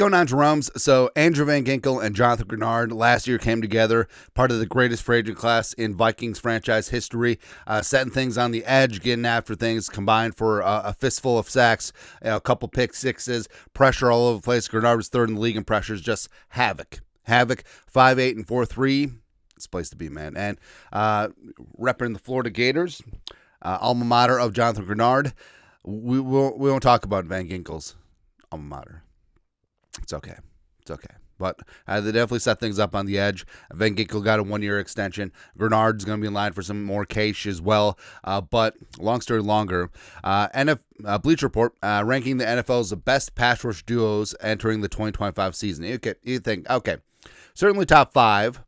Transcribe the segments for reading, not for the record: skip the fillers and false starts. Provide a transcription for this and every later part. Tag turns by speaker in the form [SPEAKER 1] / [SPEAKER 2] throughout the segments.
[SPEAKER 1] going on, Jerome's? So Andrew Van Ginkel and Jonathan Greenard last year came together, part of the greatest free agent class in Vikings franchise history, setting things on the edge, getting after things, combined for a fistful of sacks, a couple pick sixes, pressure all over the place. Greenard was third in the league in pressures, just havoc. 5'8" and 4'3". It's a place to be, man. And repping the Florida Gators, alma mater of Jonathan Greenard. We won't talk about Van Ginkel's alma mater. It's okay. But they definitely set things up on the edge. Van Ginkel got a 1-year extension. Greenard's going to be in line for some more cash as well. But long story longer, Bleacher Report ranking the NFL's best pass rush duos entering the 2025 season. You think, okay, certainly top 5,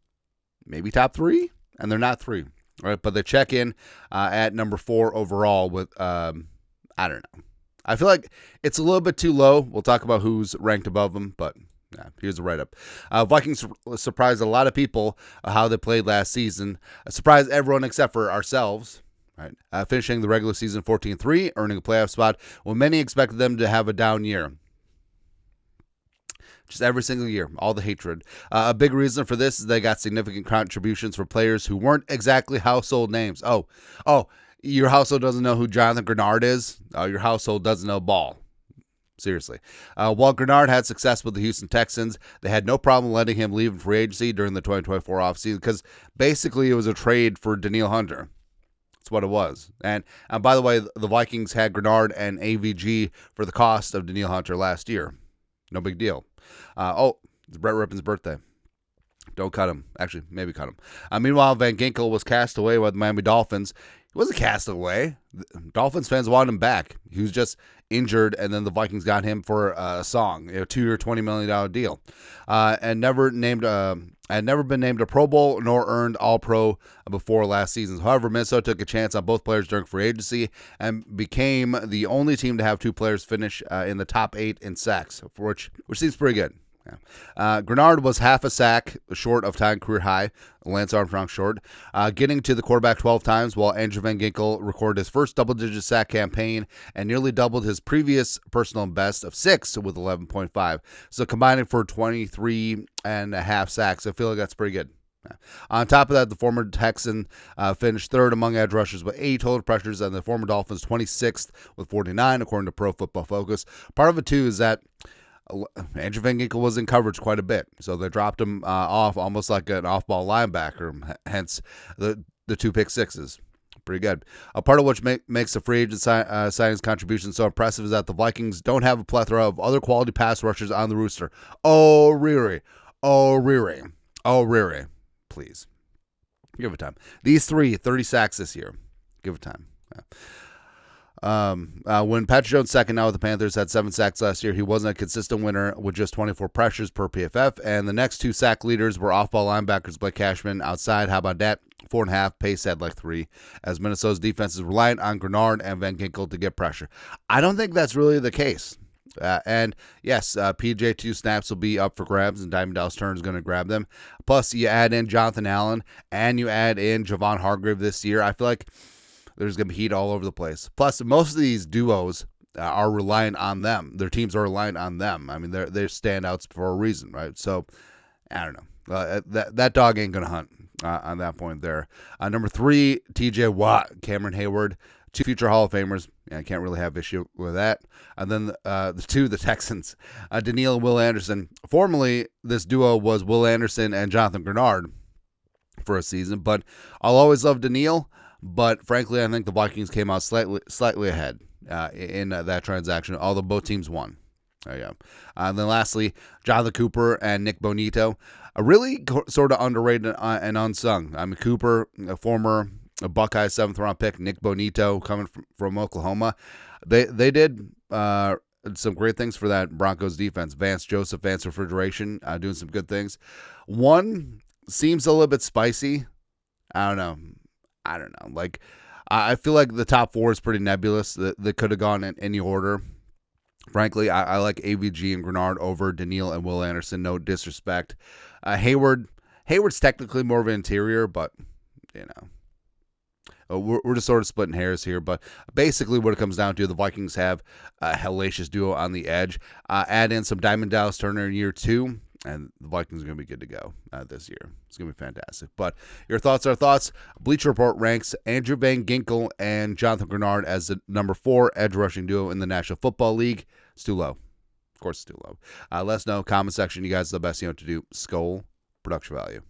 [SPEAKER 1] maybe top 3, and they're not 3. Right? But they check in at number 4 overall with, I don't know. I feel like it's a little bit too low. We'll talk about who's ranked above them, but here's the write-up. Vikings surprised a lot of people how they played last season. Surprised everyone except for ourselves, right? Finishing the regular season 14-3, earning a playoff spot, when many expected them to have a down year. Just every single year, all the hatred. A big reason for this is they got significant contributions for players who weren't exactly household names. Oh, your household doesn't know who Jonathan Greenard is? Your household doesn't know ball. Seriously. While Greenard had success with the Houston Texans, they had no problem letting him leave in free agency during the 2024 offseason because basically it was a trade for Danielle Hunter. That's what it was. And by the way, the Vikings had Greenard and AVG for the cost of Danielle Hunter last year. No big deal. It's Brett Rippon's birthday. Don't cut him. Actually, maybe cut him. Meanwhile, Van Ginkel was cast away by the Miami Dolphins. He wasn't cast away. Dolphins fans wanted him back. He was just injured, and then the Vikings got him for a song, a 2-year, $20 million deal, and never been named a Pro Bowl nor earned All-Pro before last season. However, Minnesota took a chance on both players during free agency and became the only team to have 2 players finish in the top 8 in sacks, which seems pretty good. Yeah. Greenard was half a sack short of tying career high, Lance Armstrong short, getting to the quarterback 12 times, while Andrew Van Ginkel recorded his first double-digit sack campaign and nearly doubled his previous personal best of 6 with 11.5. So combining for 23 and a half sacks. I feel like that's pretty good. On top of that, the former Texan finished third among edge rushers with 8 total pressures, and the former Dolphins 26th with 49, according to Pro Football Focus. Part of it, too, is that Andrew Van Ginkel was in coverage quite a bit, so they dropped him off almost like an off-ball linebacker, hence the 2 pick sixes. Pretty good. A part of which makes the free agent signings contribution so impressive is that the Vikings don't have a plethora of other quality pass rushers on the rooster. Oh, Riri. Please. Give it time. These 3, 30 sacks this year. Give it time. Yeah. When Patrick Jones, second now with the Panthers, had 7 sacks last year, he wasn't a consistent winner with just 24 pressures per PFF, and the next 2 sack leaders were off-ball linebackers Blake Cashman outside. How about that? 4.5. Pace had like 3, as Minnesota's defense is reliant on Greenard and Van Ginkel to get pressure. I don't think that's really the case. And yes, PJ2 snaps will be up for grabs, and Diamond Dallas Turner is going to grab them. Plus, you add in Jonathan Allen, and you add in Javon Hargrave this year. I feel like there's going to be heat all over the place. Plus, most of these duos are reliant on them. Their teams are reliant on them. I mean, they're standouts for a reason, right? So, I don't know. That dog ain't going to hunt on that point there. Number 3, TJ Watt, Cameron Hayward, 2 future Hall of Famers. Yeah, I can't really have issue with that. And then the 2, the Texans, Danielle and Will Anderson. Formerly, this duo was Will Anderson and Jonathan Greenard for a season, but I'll always love Danielle. But frankly, I think the Vikings came out slightly ahead in that transaction, although both teams won. There you go. And then lastly, Jonathan Cooper and Nick Bonito, a really sort of underrated and unsung. I mean, Cooper, a former Buckeye 7th-round pick, Nick Bonito coming from Oklahoma. They did some great things for that Broncos defense. Vance Joseph, Vance Refrigeration, doing some good things. One seems a little bit spicy. I don't know. Like, I feel like the top 4 is pretty nebulous. That could have gone in any order. Frankly, I like AVG and Greenard over Danielle and Will Anderson. No disrespect. Hayward's technically more of an interior, but, you know. We're just sort of splitting hairs here, but basically what it comes down to, the Vikings have a hellacious duo on the edge. Add in some Diamond Dallas Turner in year 2, and the Vikings are going to be good to go this year. It's going to be fantastic. But your thoughts are thoughts. Bleacher Report ranks Andrew Van Ginkel and Jonathan Greenard as the number 4 edge rushing duo in the National Football League. It's too low. Of course, it's too low. Let us know. Comment section. You guys are the best to do. Skull production value.